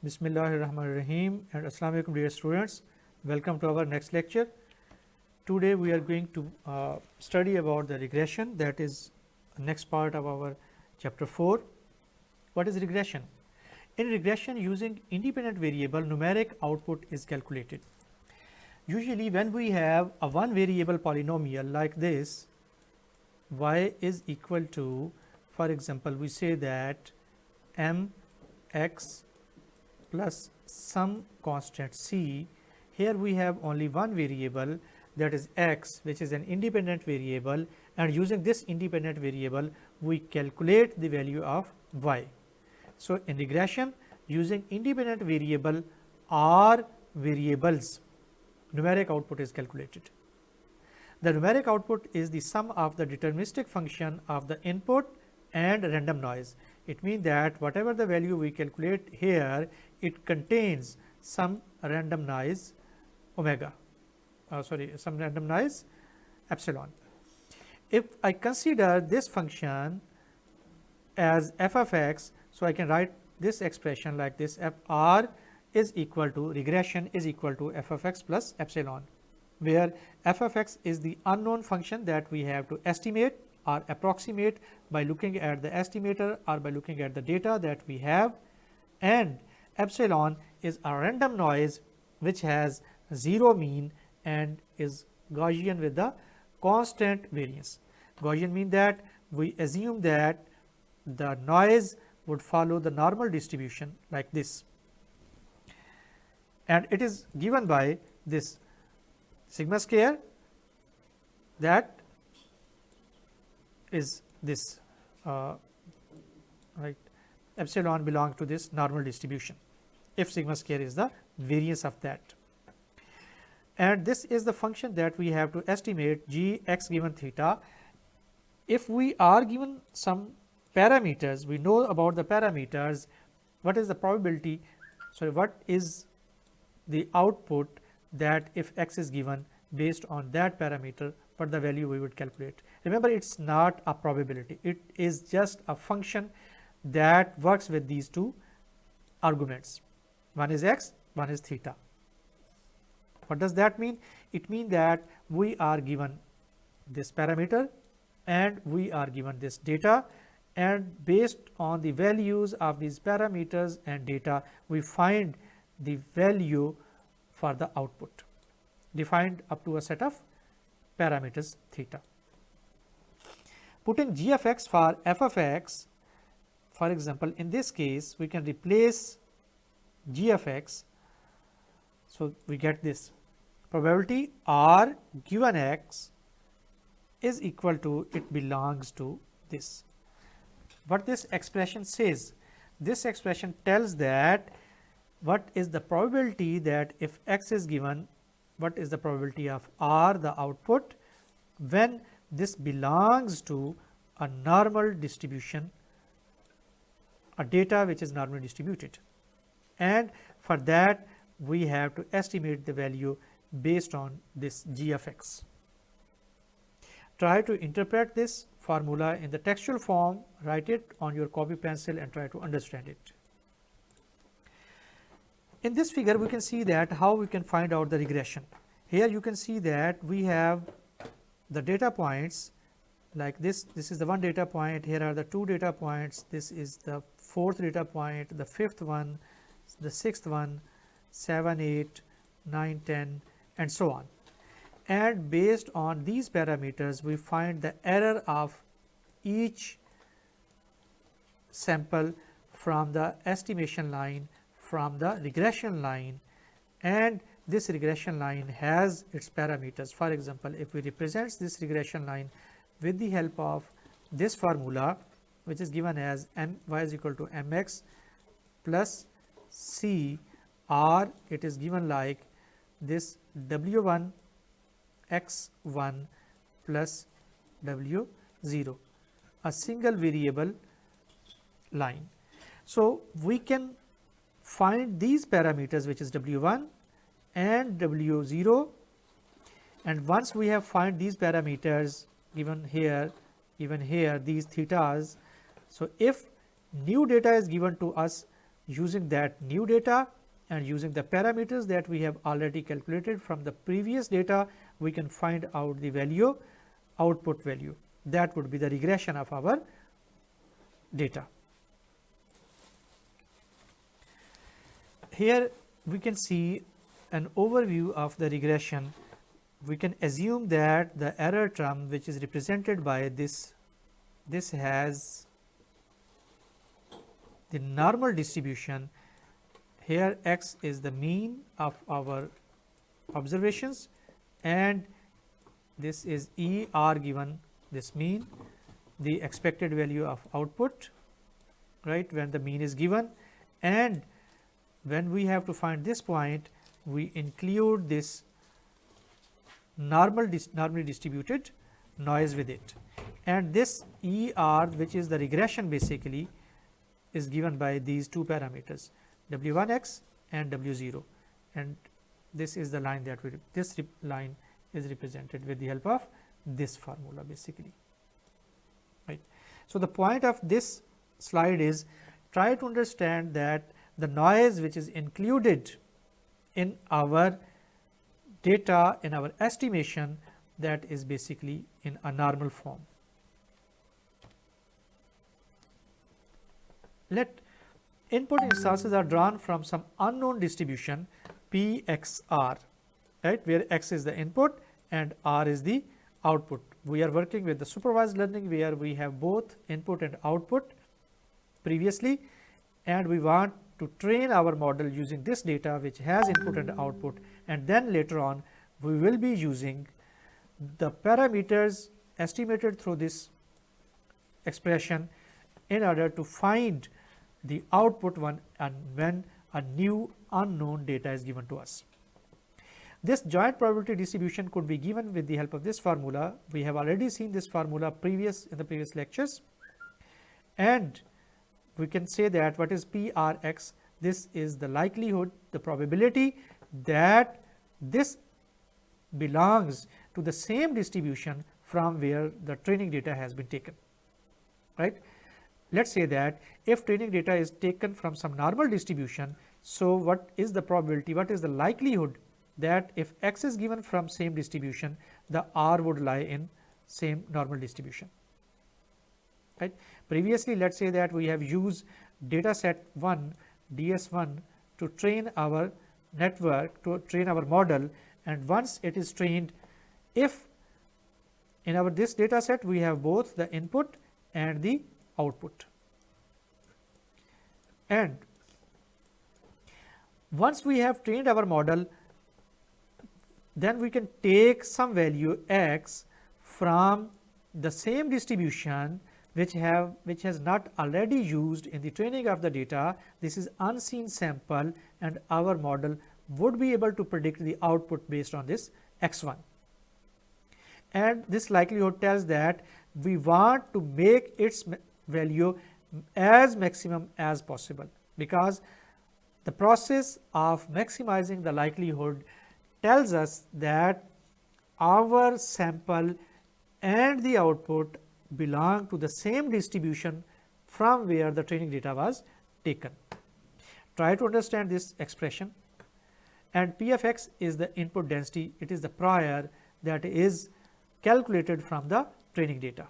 Bismillahirrahmanirrahim and Assalamu alaikum dear students. Welcome to our next lecture. Today we are going to study about the regression, that is next part of our chapter 4. What is regression? In regression, using independent variable, numeric output is calculated. Usually when we have a one variable polynomial like this, y is equal to, for example, we say that mx plus some constant c. Here we have only one variable, that is x, which is an independent variable, and using this independent variable we calculate the value of y. So, in regression, using independent variable or variables, numeric output is calculated. The numeric output is the sum of the deterministic function of the input and random noise. It means that whatever the value we calculate here, it contains some random noise omega, some random noise epsilon. If I consider this function as f of x, so I can write this expression like this: f r is equal to, regression is equal to f of x plus epsilon, where f of x is the unknown function that we have to estimate or approximate by looking at the estimator or by looking at the data that we have, and epsilon is a random noise which has zero mean and is Gaussian with the constant variance. Gaussian means that we assume that the noise would follow the normal distribution like this, and it is given by this sigma square, that is this right, epsilon belongs to this normal distribution if sigma square is the variance of that. And this is the function that we have to estimate g x given theta. If we are given some parameters, we know about the parameters, what is the probability, so what is the output that if x is given based on that parameter, what the value we would calculate. Remember, it is not a probability, it is just a function that works with these two arguments, one is x, one is theta. What does that mean? It means that we are given this parameter and we are given this data, and based on the values of these parameters and data, we find the value for the output defined up to a set of parameters theta. Putting g of x for f of x, for example, in this case we can replace g of x. So, we get this probability r given x is equal to, it belongs to this. What this expression says? This expression tells that what is the probability that if x is given, what is the probability of r, the output, when this belongs to a normal distribution, a data which is normally distributed, and for that we have to estimate the value based on this g of x. Try to interpret this formula in the textual form, write it on your copy pencil and try to understand it. In this figure we can see that how we can find out the regression. Here you can see that we have the data points like this. This is the one data point, here are the two data points, this is the fourth data point, the fifth one, the sixth one, 7, 8, 9, 10 and so on. And based on these parameters we find the error of each sample from the estimation line, from the regression line, and this regression line has its parameters. For example, if we represent this regression line with the help of this formula, which is given as y is equal to mx plus c, or it is given like this w1 x1 plus w0, a single variable line. So, we can find these parameters, which is w1 and w0, and once we have find these parameters given here, these thetas. So, if new data is given to us, using that new data and using the parameters that we have already calculated from the previous data, we can find out the value, output value. That would be the regression of our data. Here we can see an overview of the regression. We can assume that the error term, which is represented by this has the normal distribution. Here x is the mean of our observations, and this is E r given this mean, the expected value of output, right, when the mean is given, and when we have to find this point, we include this normally distributed noise with it, and this E r, which is the regression, basically is given by these two parameters W1x and W0, and this is the line that this line is represented with the help of this formula, basically, right. So, the point of this slide is try to understand that the noise which is included in our data, in our estimation, that is basically in a normal form. Let input instances are drawn from some unknown distribution P x r, right, where x is the input and r is the output. We are working with the supervised learning where we have both input and output previously, and we want to train our model using this data which has input and output, and then later on we will be using the parameters estimated through this expression in order to find the output one and when a new unknown data is given to us. This joint probability distribution could be given with the help of this formula. We have already seen this formula in the previous lectures, and we can say that what is P r x, this is the likelihood, the probability that this belongs to the same distribution from where the training data has been taken, right. Let us say that if training data is taken from some normal distribution, so what is the probability, what is the likelihood that if x is given from same distribution, the r would lie in same normal distribution, right. Previously, let us say that we have used data set 1 DS1 to train our network, to train our model, and once it is trained, if in our this data set we have both the input and the output, and once we have trained our model, then we can take some value x from the same distribution which has not already used in the training of the data. This is unseen sample, and our model would be able to predict the output based on this x1, and this likelihood tells that we want to make its value as maximum as possible, because the process of maximizing the likelihood tells us that our sample and the output belong to the same distribution from where the training data was taken. Try to understand this expression, and P of x is the input density, it is the prior that is calculated from the training data.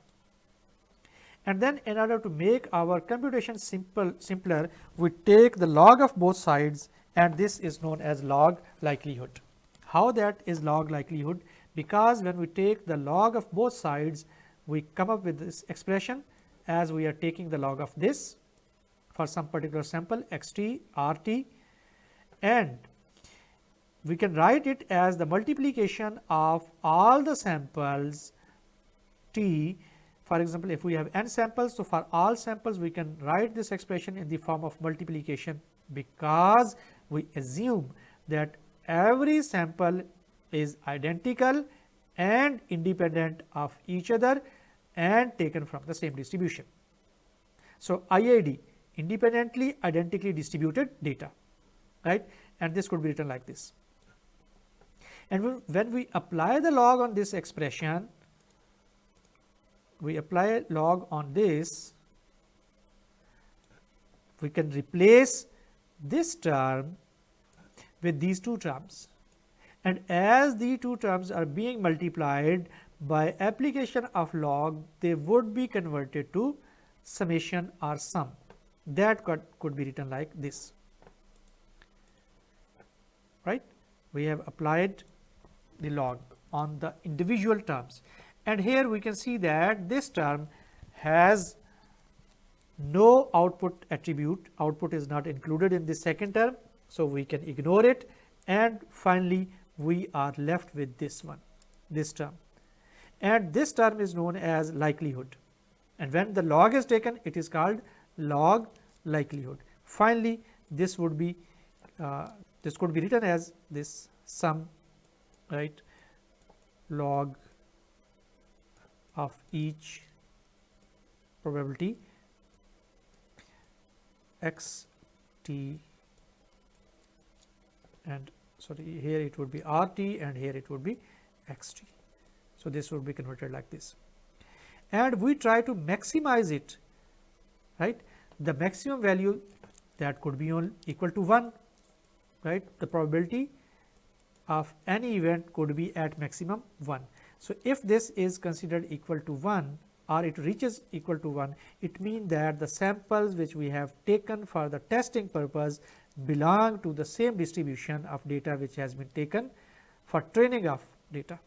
And then in order to make our computation simpler, we take the log of both sides, and this is known as log likelihood. How that is log likelihood? Because when we take the log of both sides, we come up with this expression as we are taking the log of this for some particular sample xt rt, and we can write it as the multiplication of all the samples t. For example, if we have n samples, so for all samples we can write this expression in the form of multiplication, because we assume that every sample is identical and independent of each other and taken from the same distribution. So, IID, independently identically distributed data, right, and this could be written like this. And when we apply the log on this expression, we apply log on this, we can replace this term with these two terms, and as the two terms are being multiplied by application of log, they would be converted to summation or sum. That could be written like this, right. We have applied the log on the individual terms, and here we can see that this term has no output attribute, output is not included in the second term, so we can ignore it, and finally we are left with this one, this term, and this term is known as likelihood, and when the log is taken it is called log likelihood. Finally this would be this could be written as this sum, right, log of each probability x t, and sorry, here it would be r t and here it would be x t. So this would be converted like this, and we try to maximize it, right. The maximum value that could be equal to 1, right. The probability of any event could be at maximum 1. So if this is considered equal to 1 or it reaches equal to 1, it means that the samples which we have taken for the testing purpose belong to the same distribution of data which has been taken for training of data,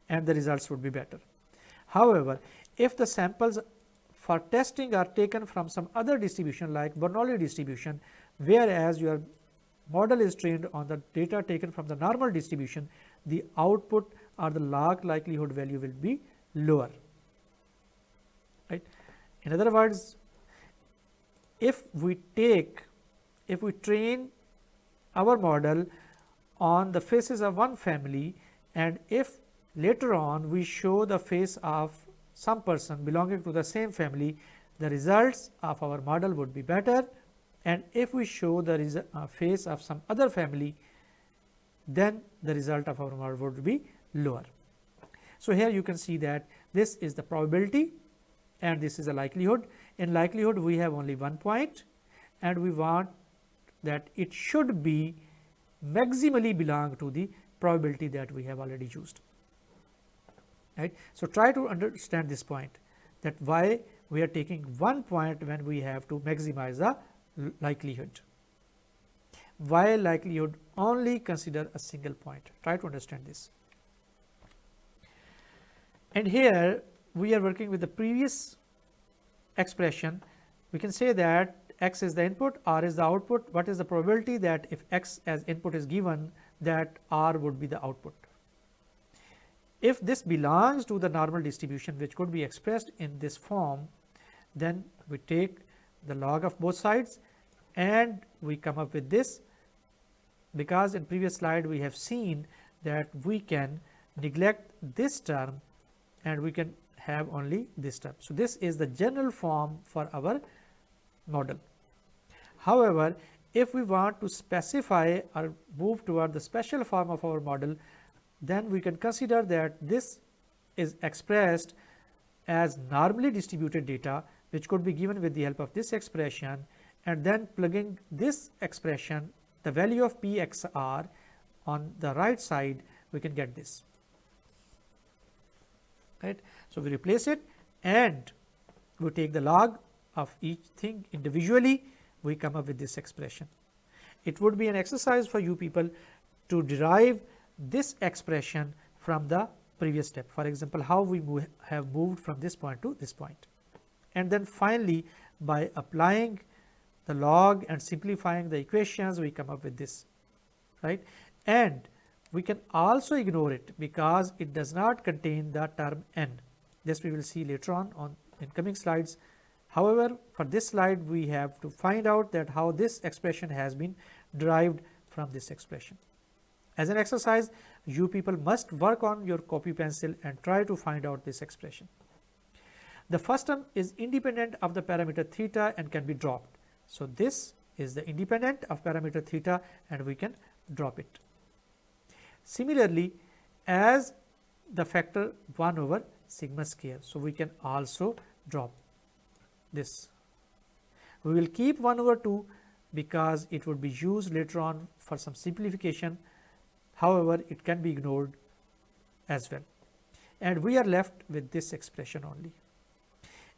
and the results would be better. However, if the samples for testing are taken from some other distribution like Bernoulli distribution, whereas your model is trained on the data taken from the normal distribution, the output or the log likelihood value will be lower, right. In other words, if we train our model on the faces of one family, and if later on we show the face of some person belonging to the same family, the results of our model would be better, and if we show the face of some other family, then the result of our model would be lower. So here you can see that this is the probability and this is a likelihood. In likelihood we have only one point, and we want that it should be maximally belong to the probability that we have already used, right. So try to understand this point, that why we are taking one point when we have to maximize the likelihood, why likelihood only consider a single point. Try to understand this. And here we are working with the previous expression. We can say that x is the input, r is the output. What is the probability that if x as input is given, that r would be the output? If this belongs to the normal distribution which could be expressed in this form, then we take the log of both sides and we come up with this, because in previous slide we have seen that we can neglect this term and we can have only this term. So this is the general form for our model. However, if we want to specify or move toward the special form of our model, then we can consider that this is expressed as normally distributed data, which could be given with the help of this expression, and then plugging this expression, the value of p x r on the right side, we can get this, right. So we replace it and we take the log of each thing individually, we come up with this expression. It would be an exercise for you people to derive this expression from the previous step. For example, how we have moved from this point to this point, and then finally by applying the log and simplifying the equations, we come up with this, right. And we can also ignore it because it does not contain the term n. This we will see later on in coming slides. However, for this slide we have to find out that how this expression has been derived from this expression. As an exercise, you people must work on your copy pencil and try to find out this expression. The first term is independent of the parameter theta and can be dropped. So this is the independent of parameter theta and we can drop it. Similarly, as the factor 1 over sigma square, so we can also drop this. We will keep 1 over 2 because it would be used later on for some simplification. However, it can be ignored as well, and we are left with this expression only.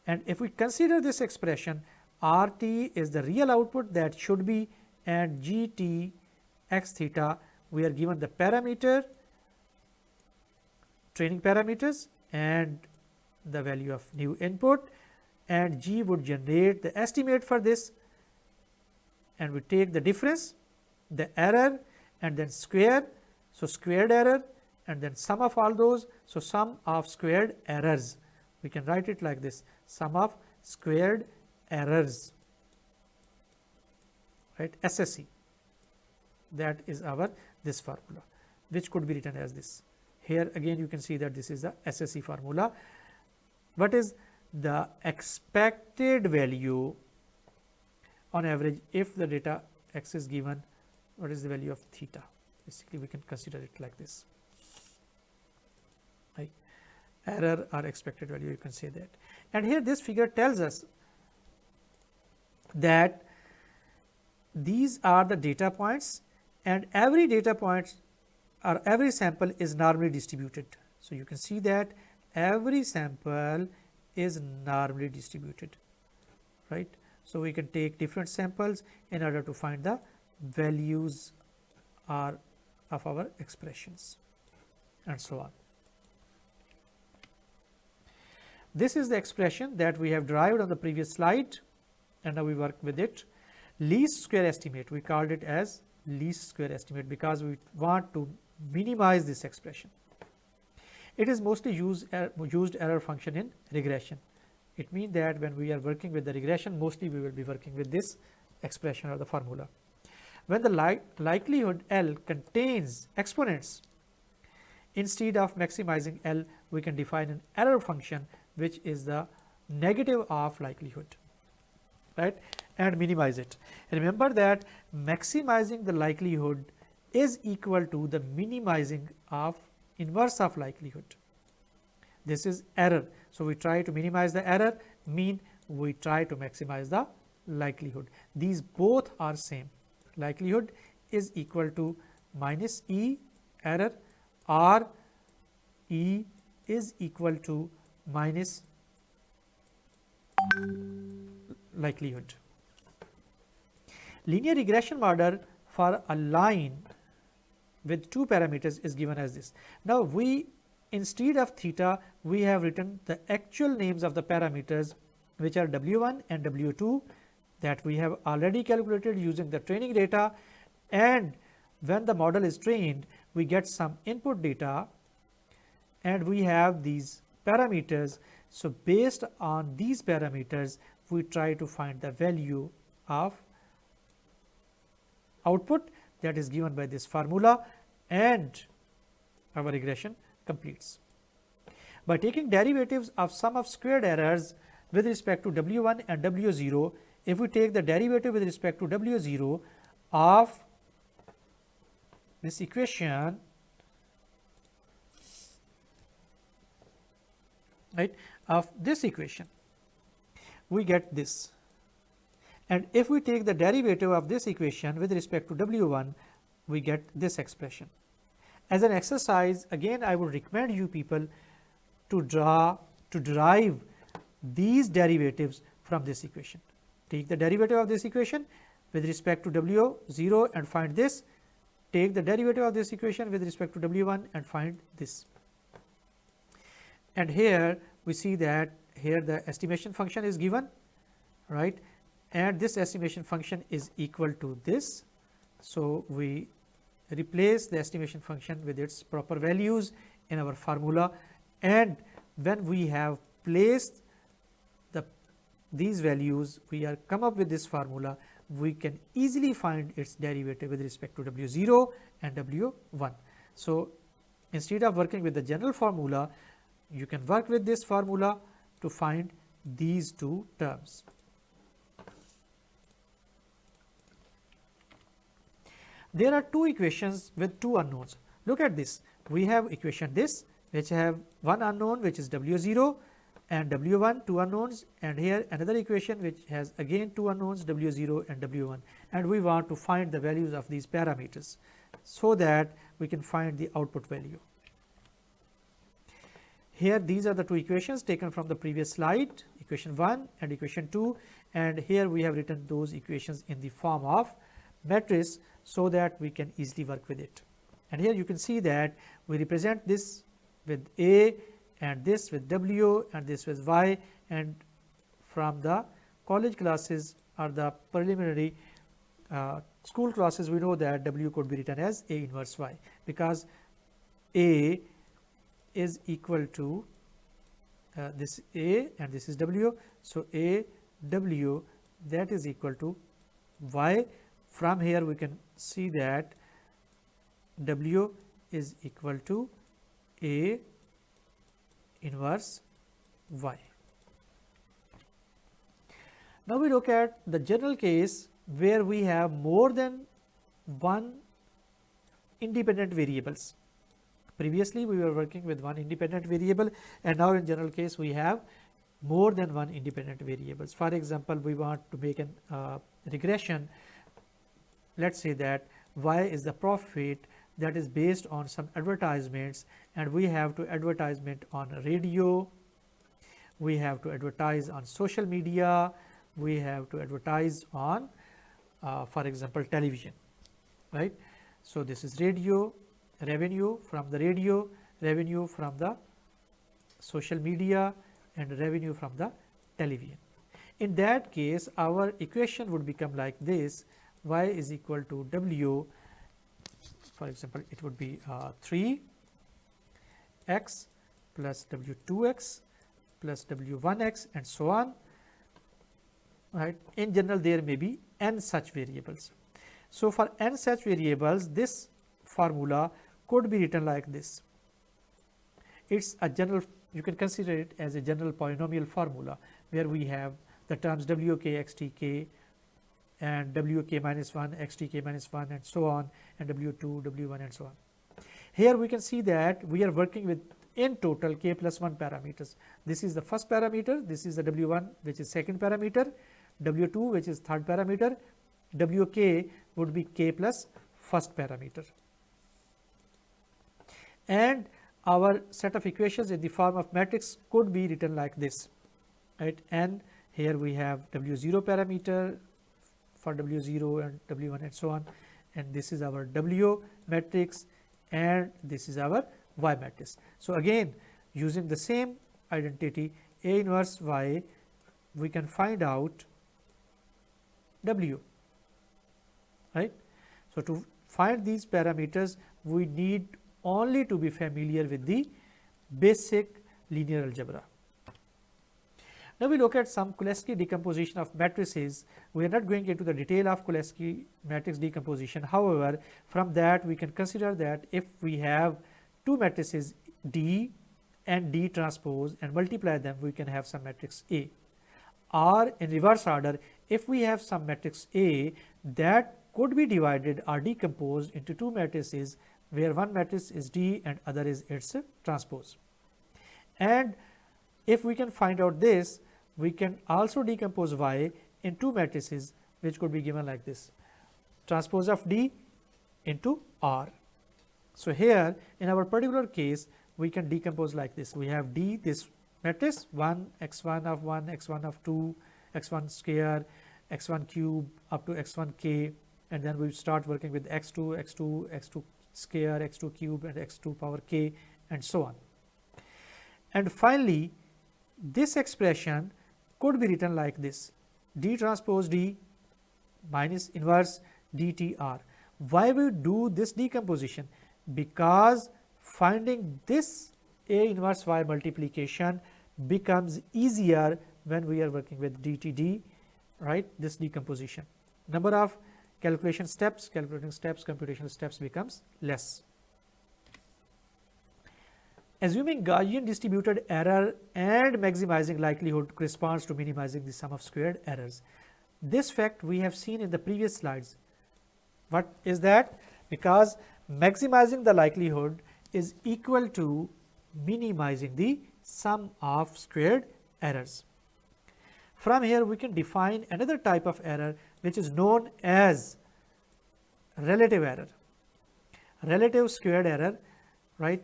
And if we consider this expression, RT is the real output that should be, and GT x theta, we are given the parameter, training parameters, and the value of new input, and G would generate the estimate for this, and we take the difference, the error, and then square, so squared error, and then sum of all those, so sum of squared errors. We can write it like this, sum of squared errors, right, SSE. That is our this formula, which could be written as this. Here again you can see that this is the SSE formula. What is the expected value on average if the data x is given? What is the value of theta? Basically we can consider it like this, right? Error or expected value, you can say that. And here this figure tells us that these are the data points, and every data point or every sample is normally distributed. So you can see that every sample is normally distributed, right? So we can take different samples in order to find the values of our expressions, and so on. This is the expression that we have derived on the previous slide, and now we work with it. Least square estimate, we called it as least square estimate because we want to minimize this expression. It is mostly used error function in regression. It means that when we are working with the regression, mostly we will be working with this expression or the formula. When the likelihood L contains exponents, instead of maximizing L, we can define an error function which is the negative of likelihood, right, and minimize it. Remember that maximizing the likelihood is equal to the minimizing of inverse of likelihood. This is error. So we try to minimize the error, mean we try to maximize the likelihood. These both are same. Likelihood is equal to minus E error, or E is equal to minus likelihood. Linear regression model for a line with two parameters is given as this. Now we, instead of theta, we have written the actual names of the parameters, which are W1 and W2, that we have already calculated using the training data, and when the model is trained we get some input data and we have these parameters. So based on these parameters we try to find the value of output that is given by this formula, and our regression completes. By taking derivatives of sum of squared errors with respect to W1 and W0, if we take the derivative with respect to W0 of this equation, right, of this equation, we get this. And if we take the derivative of this equation with respect to W1, we get this expression. As an exercise, again I would recommend you people to derive these derivatives from this equation. Take the derivative of this equation with respect to W0 and find this. Take the derivative of this equation with respect to W1 and find this. And here we see that here the estimation function is given, right, and this estimation function is equal to this. So we replace the estimation function with its proper values in our formula, and when we have placed these values, we are come up with this formula, we can easily find its derivative with respect to W0 and W1. So instead of working with the general formula, you can work with this formula to find these two terms. There are two equations with two unknowns. Look at this. We have equation this, which have one unknown, which is W0, and W1, two unknowns, and here another equation which has again two unknowns, W0 and W1, and we want to find the values of these parameters so that we can find the output value. Here these are the two equations taken from the previous slide, equation 1 and equation 2, and here we have written those equations in the form of matrix so that we can easily work with it. And here you can see that we represent this with A and this with W and this with Y, and from the college classes or the preliminary school classes we know that W could be written as A inverse Y, because A is equal to this A and this is W. So, A W that is equal to Y. From here we can see that W is equal to A inverse Y. Now, we look at the general case where we have more than one independent variables. Previously we were working with one independent variable, and now in general case we have more than one independent variables. For example, we want to make an regression. Let us say that Y is the profit that is based on some advertisements, and we have to advertisement on radio, we have to advertise on social media, we have to advertise on for example television, right. So, this is radio, revenue from the radio, revenue from the social media, and revenue from the television. In that case our equation would become like this: Y is equal to W, for example it would be 3x plus W2x plus W1x and so on, right. In general there may be n such variables. So, for n such variables this formula could be written like this. It is a general, you can consider it as a general polynomial formula where we have the terms Wk xtk and Wk minus 1 xtk minus 1 and so on, and W2 W1 and so on. Here we can see that we are working with in total k plus 1 parameters. This is the first parameter, this is the W1 which is second parameter, W2 which is third parameter, Wk would be k plus first parameter. And our set of equations in the form of matrix could be written like this, right. And here we have W0 parameter for W0 and W1 and so on, and this is our W matrix and this is our Y matrix. So, again using the same identity A inverse Y, we can find out W, right. So, to find these parameters we need only to be familiar with the basic linear algebra. Now, we look at some Cholesky decomposition of matrices. We are not going into the detail of Cholesky matrix decomposition. However, from that we can consider that if we have two matrices D and D transpose and multiply them, we can have some matrix A. Or in reverse order, if we have some matrix A that could be divided or decomposed into two matrices where one matrix is D and other is its transpose. And if we can find out this, we can also decompose Y in two matrices which could be given like this: transpose of D into R. So, here in our particular case we can decompose like this. We have D, this matrix 1 x1 of 1 x1 of 2 x1 square x1 cube up to x1 k, and then we start working with x2 x2 x2 square x2 cube and x2 power k and so on. And finally, this expression could be written like this: D transpose D minus inverse dtr. Why we do this decomposition? Because finding this A inverse Y multiplication becomes easier when we are working with dtd, right, this decomposition. Number of calculation steps, computational steps becomes less. Assuming Gaussian distributed error and maximizing likelihood corresponds to minimizing the sum of squared errors. This fact we have seen in the previous slides. What is that? Because maximizing the likelihood is equal to minimizing the sum of squared errors. From here we can define another type of error which is known as relative error, relative squared error, right,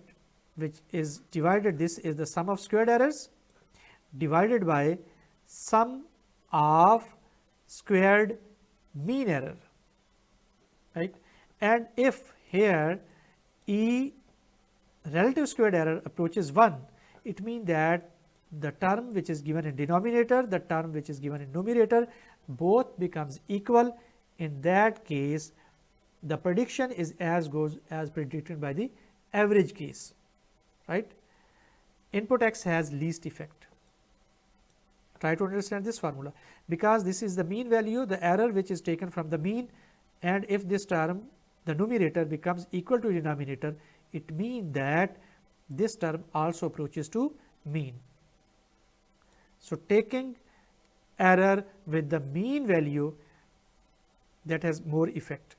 which is divided, this is the sum of squared errors divided by sum of squared mean error, right. And if here E relative squared error approaches 1, it means that the term which is given in denominator, the term which is given in numerator, both becomes equal. In that case, the prediction is as goes as predicted by the average case, right. Input x has least effect. Try to understand this formula, because this is the mean value, the error which is taken from the mean, and if this term, the numerator, becomes equal to denominator, it means that this term also approaches to mean. So, taking error with the mean value, that has more effect,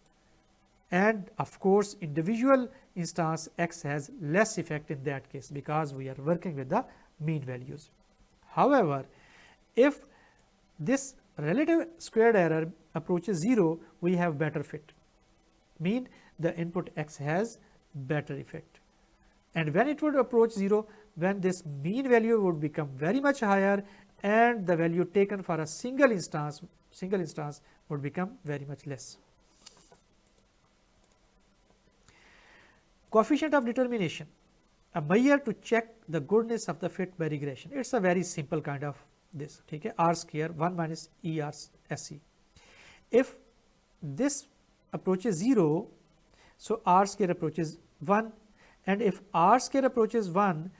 and of course, individual instance x has less effect in that case, because we are working with the mean values. However, if this relative squared error approaches 0, we have better fit, mean the input x has better effect. And when it would approach 0, when this mean value would become very much higher, and the value taken for a single instance would become very much less. Coefficient of determination, a measure to check the goodness of the fit by regression. It is a very simple kind of this, okay, r square 1 minus E r SE. If this approaches 0, so r square approaches 1, and if r square approaches 1,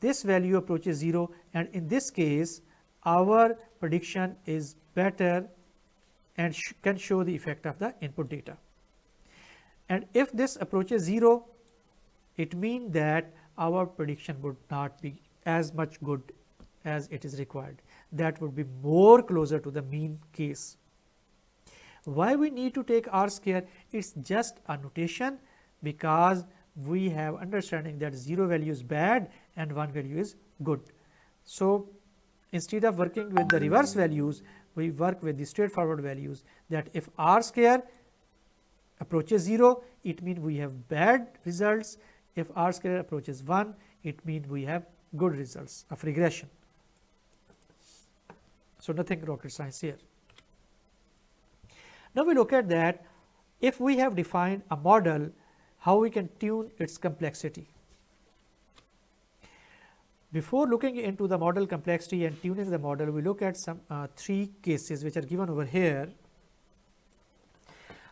this value approaches 0, and in this case our prediction is better and can show the effect of the input data. And if this approaches 0, it means that our prediction would not be as much good as it is required, that would be more closer to the mean case. Why we need to take r square? It is just a notation, because we have understanding that 0 value is bad and 1 value is good. So, instead of working with the reverse values, we work with the straightforward values, that if r square approaches 0, it means we have bad results. If r square approaches 1, it means we have good results of regression. So, nothing rocket science here. Now, we look at that, if we have defined a model, how we can tune its complexity. Before looking into the model complexity and tuning the model, we look at some 3 cases which are given over here.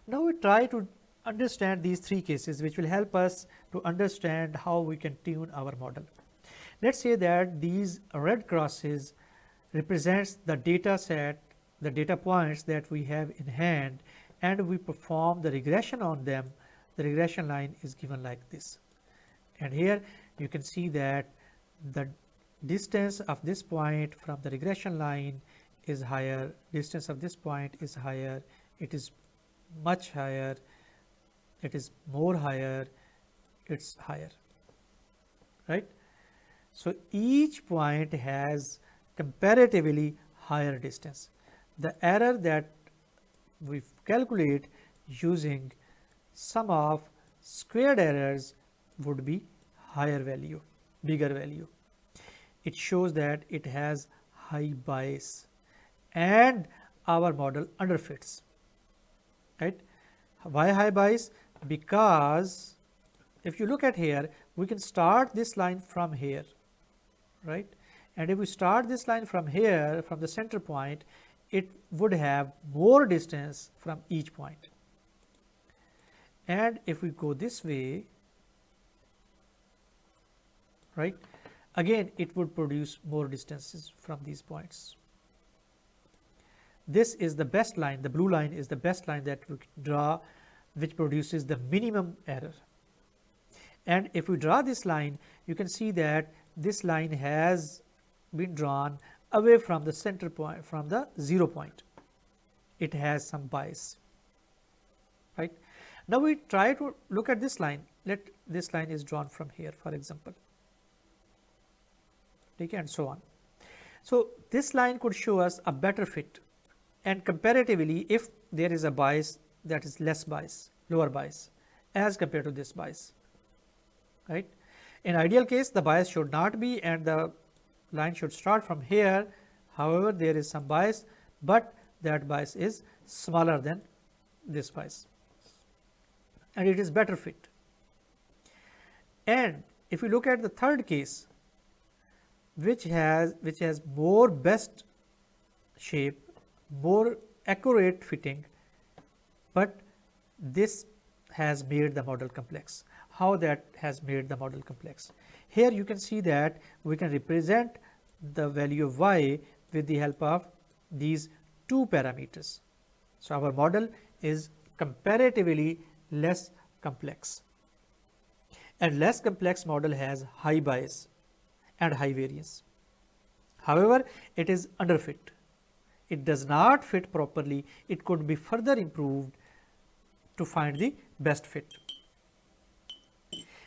Now, we try to understand these 3 cases, which will help us to understand how we can tune our model. Let us say that these red crosses represents the data set, the data points that we have in hand, and we perform the regression on them. The regression line is given like this, and here you can see that the distance of this point from the regression line is higher, distance of this point is higher, it is much higher, it is more higher, it is higher, right. So, each point has comparatively higher distance. The error that we calculate using sum of squared errors would be higher value, bigger value. It shows that it has high bias and our model underfits, right. Why high bias? Because if you look at here, we can start this line from here, right, and if we start this line from here, from the center point, it would have more distance from each point. And if we go this way, right, again it would produce more distances from these points. This is the best line, the blue line is the best line that we can draw, which produces the minimum error. And if we draw this line, you can see that this line has been drawn away from the center point, from the 0 point. It has some bias, right. Now, we try to look at this line. Let this line is drawn from here, for example, okay, and so on. So, this line could show us a better fit, and comparatively if there is a bias that is less bias, lower bias as compared to this bias, right. In ideal case the bias should not be and the line should start from here. However, there is some bias, but that bias is smaller than this bias and it is better fit. And if we look at the third case, which has more best shape, more accurate fitting, but this has made the model complex. How that has made the model complex? Here you can see that we can represent the value of y with the help of these two parameters. So, our model is comparatively less complex, and less complex model has high bias and high variance. However, it is underfit. It does not fit properly. It could be further improved to find the best fit.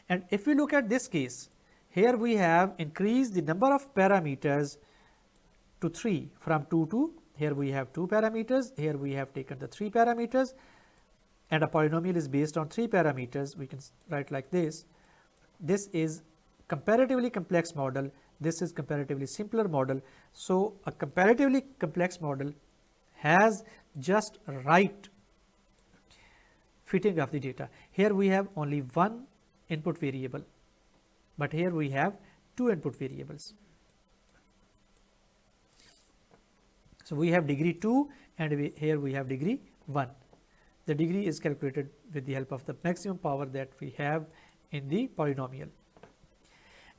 And if we look at this case, here we have increased the number of parameters to 3 from 2 to here we have 2 parameters, here we have taken the 3 parameters and a polynomial is based on 3 parameters. We can write like this. This is comparatively complex model, this is comparatively simpler model. So, a comparatively complex model has just right fitting of the data. Here we have only one input variable, but here we have two input variables. So, we have degree 2 and here we have degree 1. The degree is calculated with the help of the maximum power that we have in the polynomial.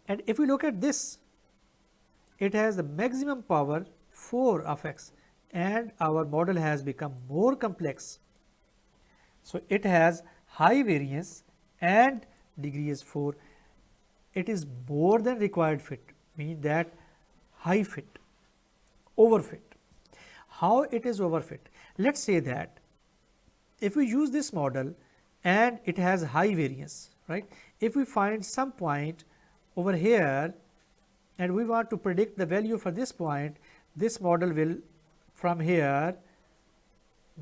And if we look at this, it has the maximum power 4 of x and our model has become more complex. So, it has high variance and degree is 4. It is more than required fit, means that high fit, overfit. How it is overfit? Let us say that if we use this model and it has high variance, right. If we find some point over here and we want to predict the value for this point, this model will from here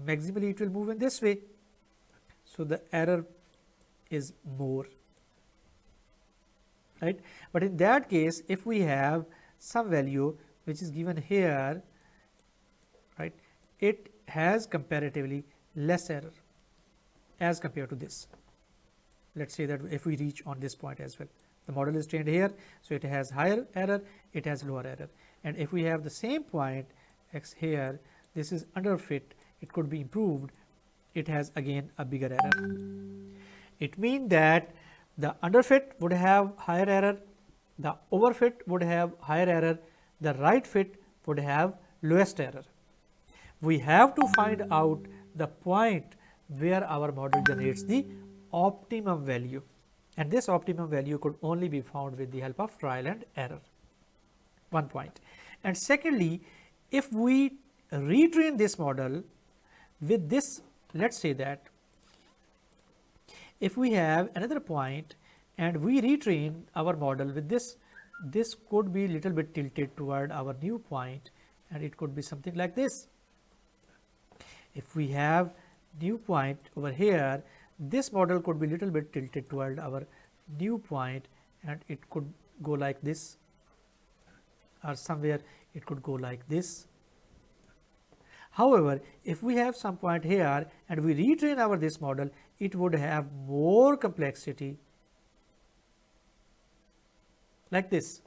maximally it will move in this way. So, the error is more, right. But in that case, if we have some value which is given here, right, it has comparatively less error as compared to this. Let us say that if we reach on this point as well, the model is trained here. So, it has higher error, it has lower error, and if we have the same point x here, this is underfit, it could be improved, it has again a bigger error. It means that the underfit would have higher error, the overfit would have higher error, the right fit would have lowest error. We have to find out the point where our model generates the optimum value, and this optimum value could only be found with the help of trial and error. One point. And secondly, if we retrain this model with this, let us say that if we have another point and we retrain our model with this, this could be little bit tilted toward our new point and it could be something like this. If we have new point over here, this model could be little bit tilted toward our new point and it could go like this, or somewhere it could go like this. However, if we have some point here and we retrain our this model, it would have more complexity like this,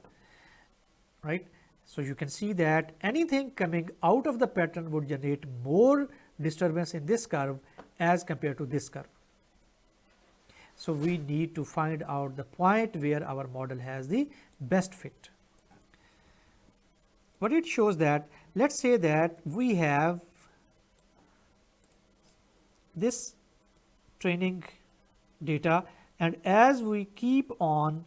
right. So, you can see that anything coming out of the pattern would generate more disturbance in this curve as compared to this curve. So, we need to find out the point where our model has the best fit. What it shows that, let us say that we have this training data, and as we keep on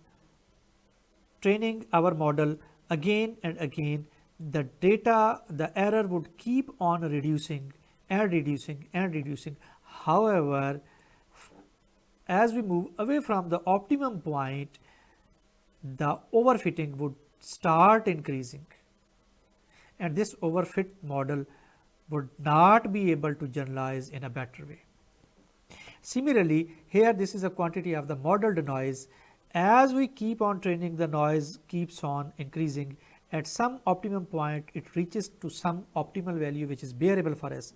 training our model again and again, the data, the error would keep on reducing and reducing and reducing. However, as we move away from the optimum point, the overfitting would start increasing. and this overfit model would not be able to generalize in a better way. Similarly, here this is a quantity of the modeled noise. As we keep on training, the noise keeps on increasing. At some optimum point, it reaches to some optimal value which is bearable for us.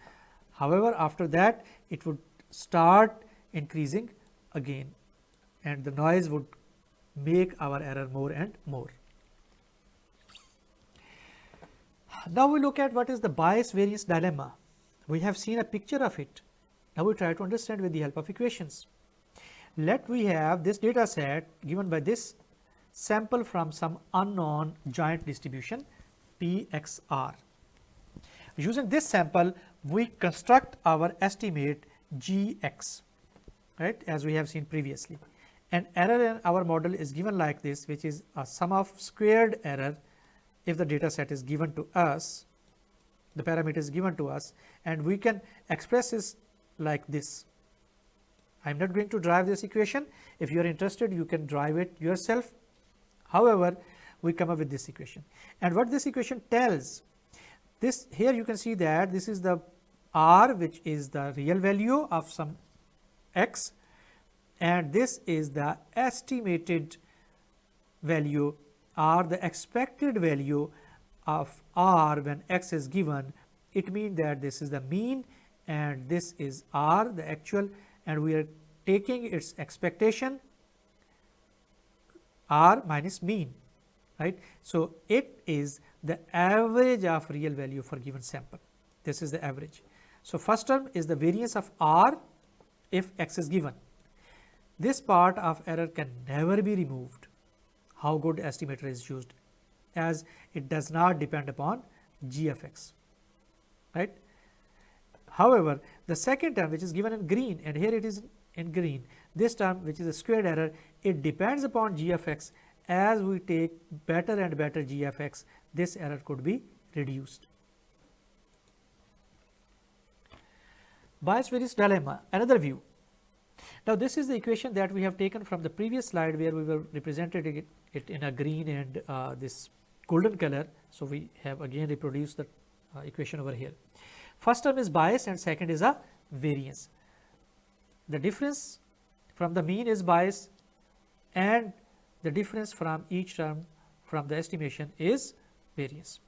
However, after that it would start increasing again, and the noise would make our error more and more. Now we look at what is the bias variance dilemma. We have seen a picture of it. Now we try to understand with the help of equations. Let we have this data set given by this sample from some unknown giant distribution Pxr. Using this sample, we construct our estimate Gx, right, as we have seen previously. An error in our model is given like this, which is a sum of squared error if the data set is given to us, the parameter is given to us, and we can express this like this. I am not going to drive this equation. If you are interested, you can drive it yourself. However, we come up with this equation, and what this equation tells, this here you can see that this is the r, which is the real value of some x, and this is the estimated value or the expected value of r when x is given. It means that this is the mean and this is r, the actual, and we are taking its expectation r minus mean, right. So, it is the average of real value for given sample. This is the average. So, first term is the variance of r if x is given. This part of error can never be removed, how good estimator is used, as it does not depend upon g of x, right. However, the second term, which is given in green, and here it is in green, this term, which is a squared error, it depends upon g of x. As we take better and better g of x, this error could be reduced. Bias variance dilemma, another view. Now, this is the equation that we have taken from the previous slide, where we were representing it in a green and this golden color. So, we have again reproduced the equation over here. First term is bias and second is a variance. The difference from the mean is bias, and the difference from each term from the estimation is variance.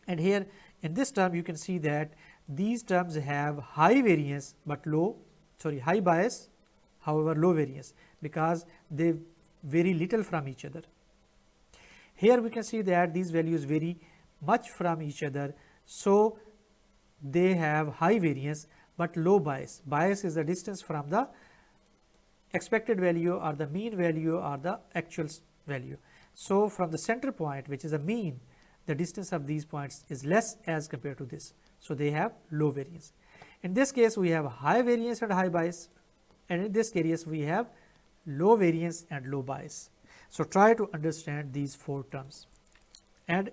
And here in this term you can see that these terms have high variance but high bias, however low variance, because they vary little from each other. Here we can see that these values vary much from each other, so they have high variance but low bias. Bias is the distance from the expected value or the mean value or the actual value. So, from the center point, which is a mean, the distance of these points is less as compared to this. So, they have low variance. In this case, we have high variance and high bias, and in this case we have low variance and low bias. So, try to understand these four terms, and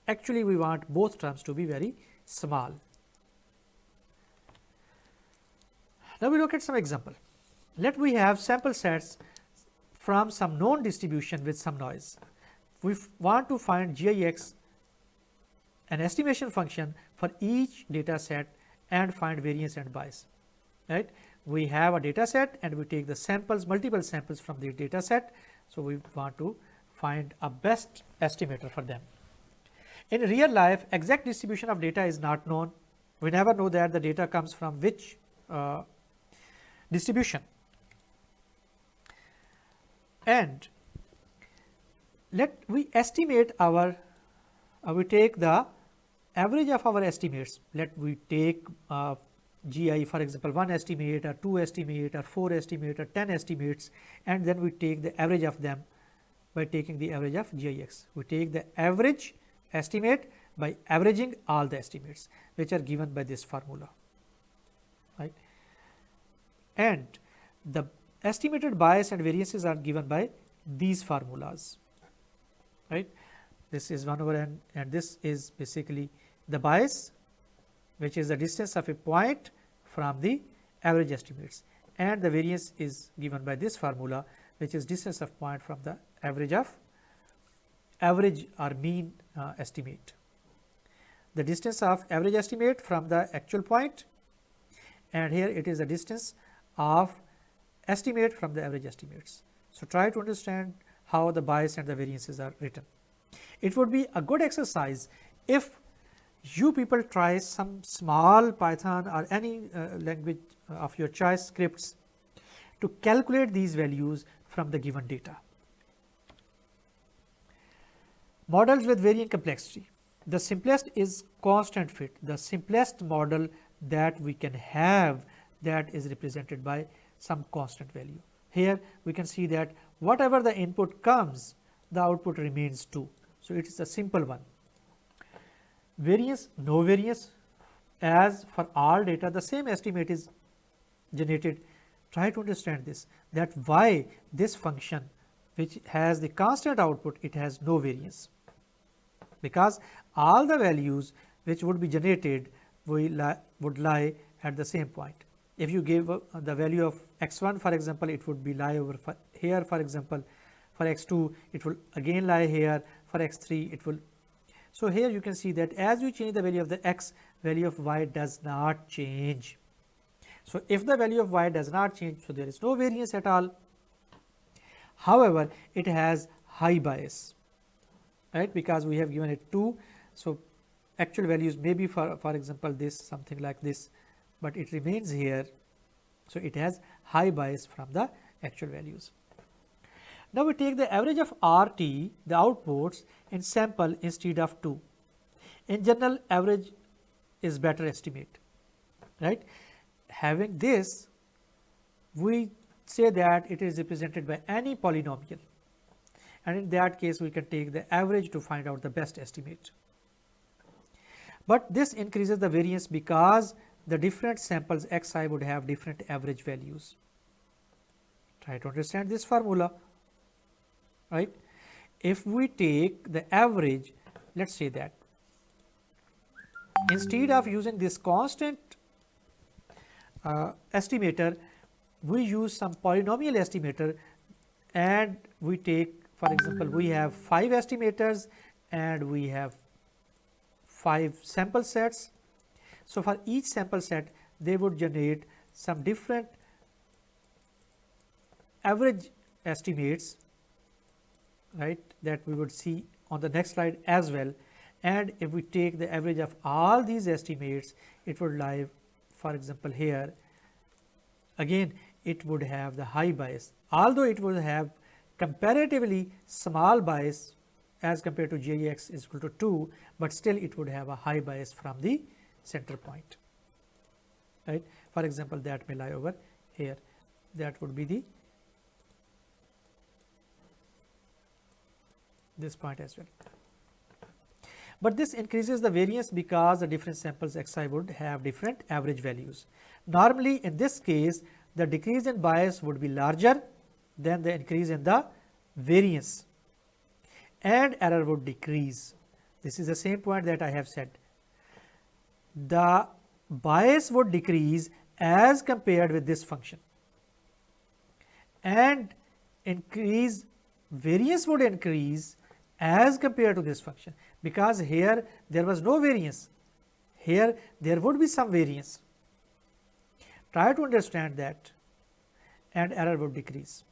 actually we want both terms to be very small. Now, we look at some example. Let we have sample sets from some known distribution with some noise. We want to find Gix, an estimation function for each data set, and find variance and bias, right. We have a data set and we take the samples, multiple samples from the data set. So, we want to find a best estimator for them. In real life, exact distribution of data is not known. We never know that the data comes from which distribution, and we estimate our we take the average of our estimates. Let we take GI, for example, 1 estimate or 2 estimate or 4 estimate or 10 estimates, and then we take the average of them by taking the average of Gix. We take the average estimate by averaging all the estimates which are given by this formula, right. And the estimated bias and variances are given by these formulas, right. This is 1 over n, and this is basically the bias, which is the distance of a point from the average estimates, and the variance is given by this formula, which is distance of point from the average or mean estimate. the distance of average estimate from the actual point, and here it is the distance of estimate from the average estimates. So, try to understand how the bias and the variances are written. It would be a good exercise if you people try some small Python or any language of your choice scripts to calculate these values from the given data. Models with varying complexity. The simplest is constant fit, the simplest model that we can have, that is represented by some constant value. Here we can see that whatever the input comes, the output remains 2. So, it is a simple one. Variance, no variance, as for all data the same estimate is generated. Try to understand this, that why this function which has the constant output, it has no variance, because all the values which would be generated would lie at the same point. If you give the value of x1 for example, it would be lie over here, for example for x2 it will again lie here, for x3 it will. So, here you can see that as you change the value of the x, value of y does not change. So, if the value of y does not change, so there is no variance at all. However, it has high bias, right, because we have given it 2. So, actual values may be for example this, something like this, but it remains here. So, it has high bias from the actual values. Now, we take the average of RT, the outputs in sample instead of 2. In general, average is better estimate, right. Having this, we say that it is represented by any polynomial, and in that case we can take the average to find out the best estimate. But this increases the variance because the different samples xi would have different average values. Try to understand this formula, right. If we take the average, let us say that instead of using this constant estimator, we use some polynomial estimator, and we take, for example, we have 5 estimators and we have 5 sample sets. So, for each sample set they would generate some different average estimates, right, that we would see on the next slide as well. And if we take the average of all these estimates, it would lie, for example, here again it would have the high bias, although it would have comparatively small bias as compared to Jx is equal to 2, but still it would have a high bias from the center point, right. For example, that may lie over here, that would be this point as well. But this increases the variance because the different samples xi would have different average values. Normally, in this case, the decrease in bias would be larger than the increase in the variance, and error would decrease. This is the same point that I have said. The bias would decrease as compared with this function, and variance would increase as compared to this function, because here there was no variance, here there would be some variance. Try to understand that, and error would decrease.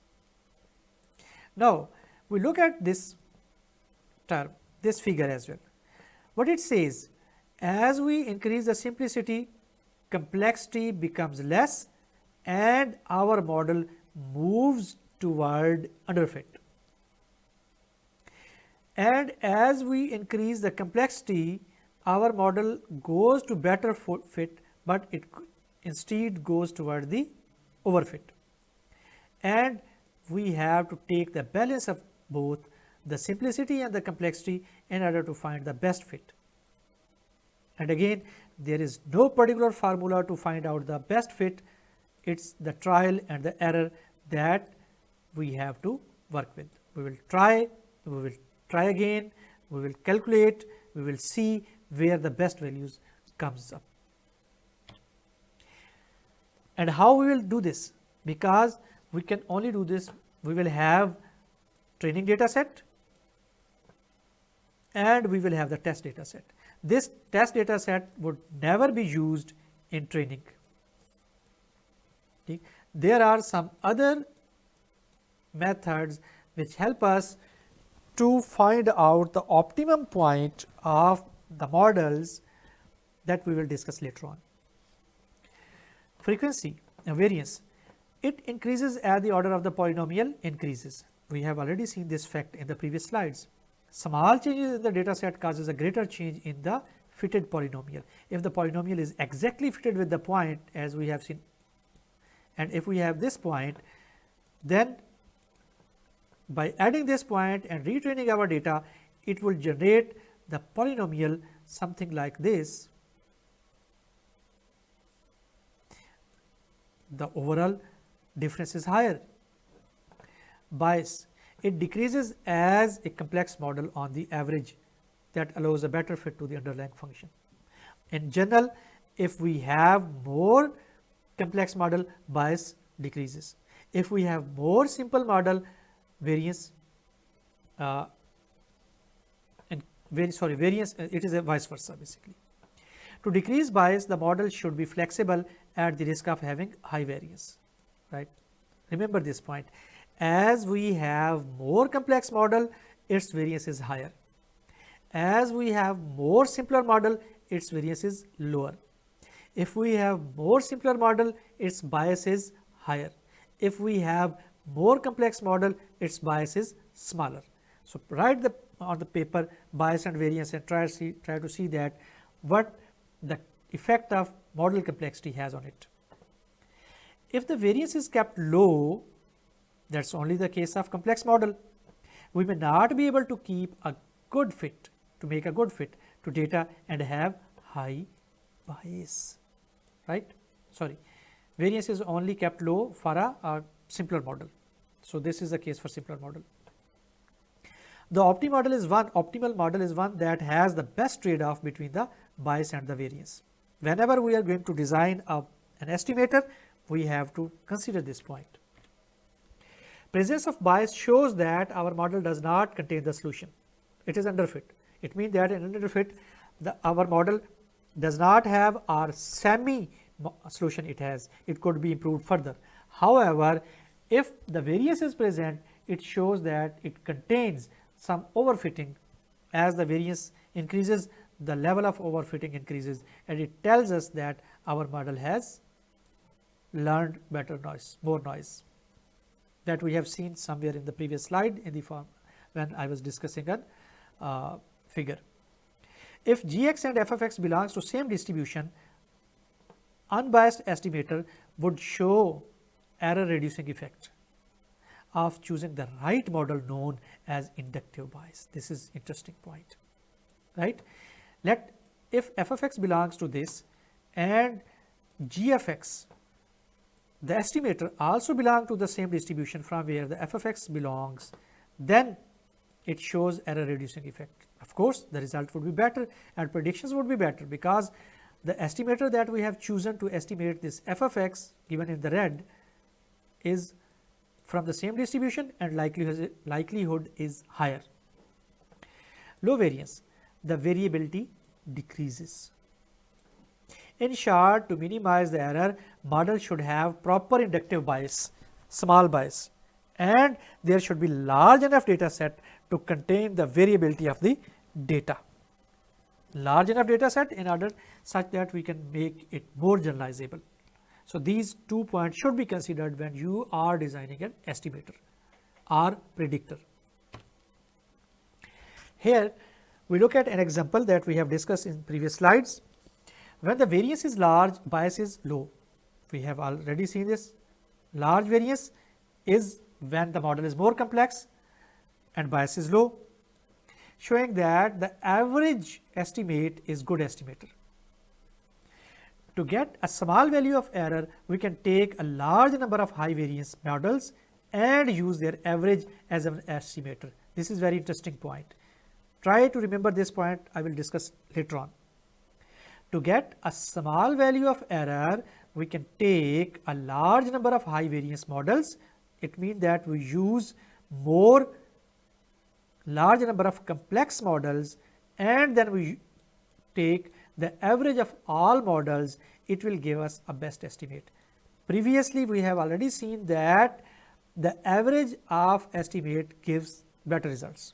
Now, we look at this term, this figure as well. What it says, as we increase the simplicity, complexity becomes less and our model moves toward underfit. And as we increase the complexity, our model goes to better fit, but it instead goes toward the overfit. And we have to take the balance of both the simplicity and the complexity in order to find the best fit. And again, there is no particular formula to find out the best fit. It is the trial and the error that we have to work with. We will try again, we will calculate, we will see where the best values comes up. And how we will do this? Because we can only do this, we will have training data set and we will have the test data set. this test data set would never be used in training. Okay. There are some other methods which help us to find out the optimum point of the models that we will discuss later on. Frequency and variance, it increases as the order of the polynomial increases. We have already seen this fact in the previous slides. Small changes in the data set causes a greater change in the fitted polynomial. If the polynomial is exactly fitted with the point, as we have seen, and if we have this point, then by adding this point and retraining our data, it will generate the polynomial something like this. The overall difference is higher. Bias, it decreases as a complex model on the average that allows a better fit to the underlying function. In general, if we have more complex model, bias decreases. If we have more simple model, variance variance, it is a vice versa basically. To decrease bias, the model should be flexible at the risk of having high variance, right. Remember this point, as we have more complex model, its variance is higher. As we have more simpler model, its variance is lower. If we have more simpler model, its bias is higher. If we have more complex model, its bias is smaller. So write on the paper bias and variance and try to see that what the effect of model complexity has on it. If the variance is kept low, that is only the case of complex model. We may not be able to keep a good fit, to make a good fit to data and have high bias, right. Sorry, variance is only kept low for a simpler model. So this is the case for simpler model. The optimal model is one that has the best trade-off between the bias and the variance. Whenever we are going to design an estimator, we have to consider this point. Presence of bias shows that our model does not contain the solution. It is underfit. It means that in underfit, our model does not have our semi solution it has. It could be improved further. However, if the variance is present, it shows that it contains some overfitting. As the variance increases, the level of overfitting increases, and it tells us that our model has learned better noise, more noise, that we have seen somewhere in the previous slide in the form when I was discussing a figure. If gx and f of x belongs to same distribution, unbiased estimator would show error reducing effect of choosing the right model known as inductive bias. This is interesting point, right. If f of x belongs to this and g of x, the estimator also belong to the same distribution from where the f of x belongs, then it shows error reducing effect. Of course, the result would be better and predictions would be better, because the estimator that we have chosen to estimate this f of x given in the red is from the same distribution and likelihood is higher. Low variance, the variability decreases. In short, to minimize the error, model should have proper inductive bias, small bias, and there should be large enough data set to contain the variability of the data. Large enough data set in order such that we can make it more generalizable. So these 2 points should be considered when you are designing an estimator or predictor. Here we look at an example that we have discussed in previous slides. When the variance is large, bias is low. We have already seen this. Large variance is when the model is more complex and bias is low, showing that the average estimate is good estimator. To get a small value of error, we can take a large number of high variance models and use their average as an estimator. This is very interesting point. Try to remember this point, I will discuss later on. To get a small value of error, we can take a large number of high variance models. It means that we use large number of complex models, and then we take the average of all models, it will give us a best estimate. Previously, we have already seen that the average of estimate gives better results.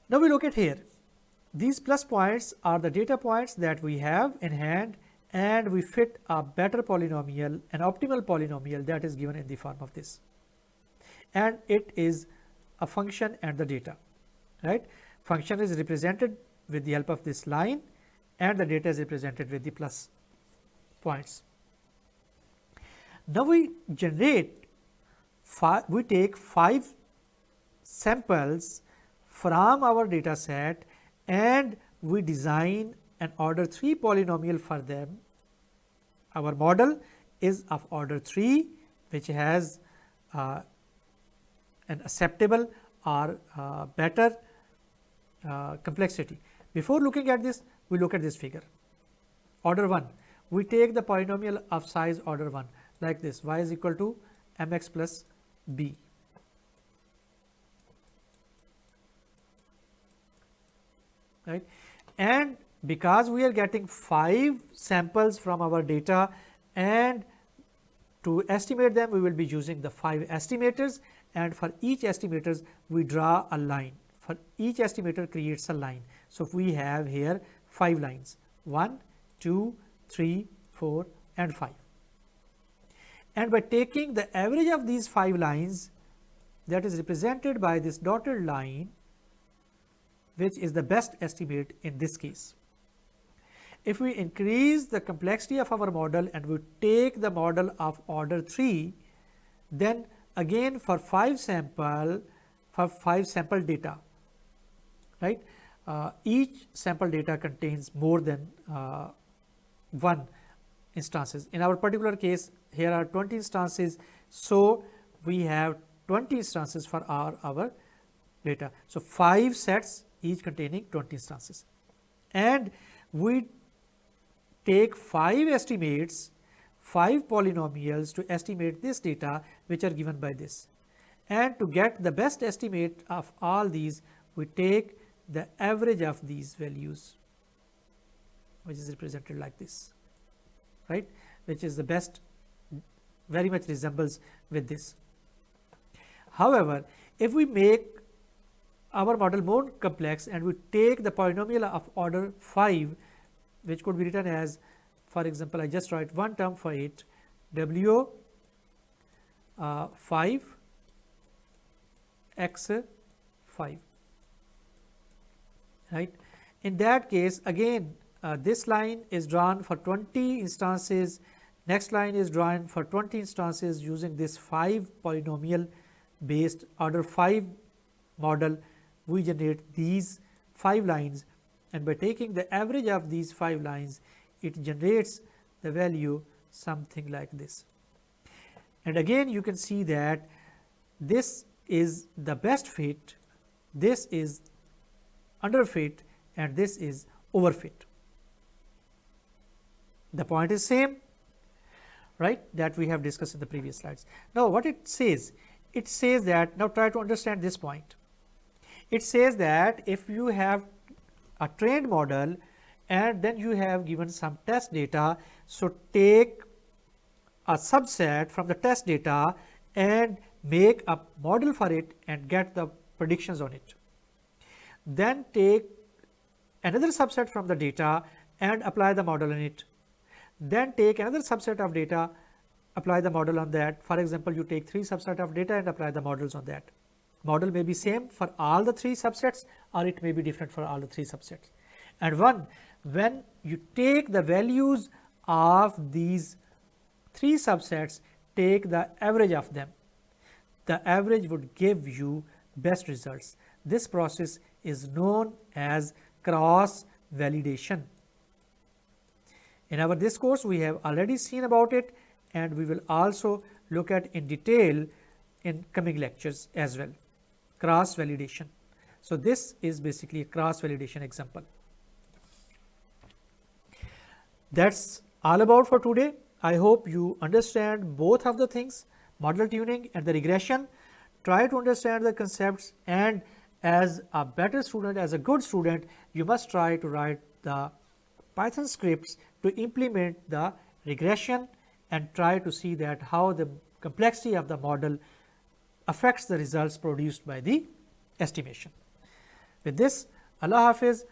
Now, we look at here. These plus points are the data points that we have in hand, and we fit a better polynomial, an optimal polynomial that is given in the form of this, and it is a function and the data, right. Function is represented with the help of this line, and the data is represented with the plus points. Now, we generate we take 5 samples from our data set, and we design an order 3 polynomial for them. Our model is of order 3, which has an acceptable or better complexity. Before looking at this, we look at this figure. Order 1, we take the polynomial of size order 1 like this, y is equal to mx plus b. Right. And because we are getting 5 samples from our data, and to estimate them we will be using the 5 estimators, and for each estimators we draw a line. For each estimator creates a line. So, we have here 5 lines, 1, 2, 3, 4 and 5. And by taking the average of these 5 lines, that is represented by this dotted line, which is the best estimate in this case. If we increase the complexity of our model and we take the model of order 3, then again for 5 sample data, right, each sample data contains more than 1 instances. In our particular case, here are 20 instances, so we have 20 instances for our data. So, 5 sets each containing 20 instances, and we take 5 estimates, 5 polynomials to estimate this data, which are given by this. And to get the best estimate of all these, we take the average of these values, which is represented like this, right, which is the best, very much resembles with this. However, if we make our model more complex and we take the polynomial of order 5, which could be written as, for example, I just write one term for it, W 5 x 5, right. In that case, again this line is drawn for 20 instances, next line is drawn for 20 instances using this 5 polynomial based order 5 model. We generate these 5 lines, and by taking the average of these 5 lines, it generates the value something like this. And again you can see that this is the best fit, this is underfit, and this is overfit. The point is same, right, that we have discussed in the previous slides. Now, what it says that, now try to understand this point. It says that if you have a trained model and then you have given some test data, so take a subset from the test data and make a model for it and get the predictions on it. Then take another subset from the data and apply the model on it. Then take another subset of data, apply the model on that. For example, you take 3 subset of data and apply the models on that. Model may be same for all the 3 subsets, or it may be different for all the 3 subsets. And when you take the values of these 3 subsets, take the average of them. The average would give you best results. This process is known as cross validation. In this course, we have already seen about it, and we will also look at in detail in coming lectures as well. Cross validation. So, this is basically a cross validation example. That's all about for today. I hope you understand both of the things, model tuning and the regression. Try to understand the concepts and as a better student, as a good student, you must try to write the Python scripts to implement the regression and try to see that how the complexity of the model affects the results produced by the estimation. With this, Allah Hafiz.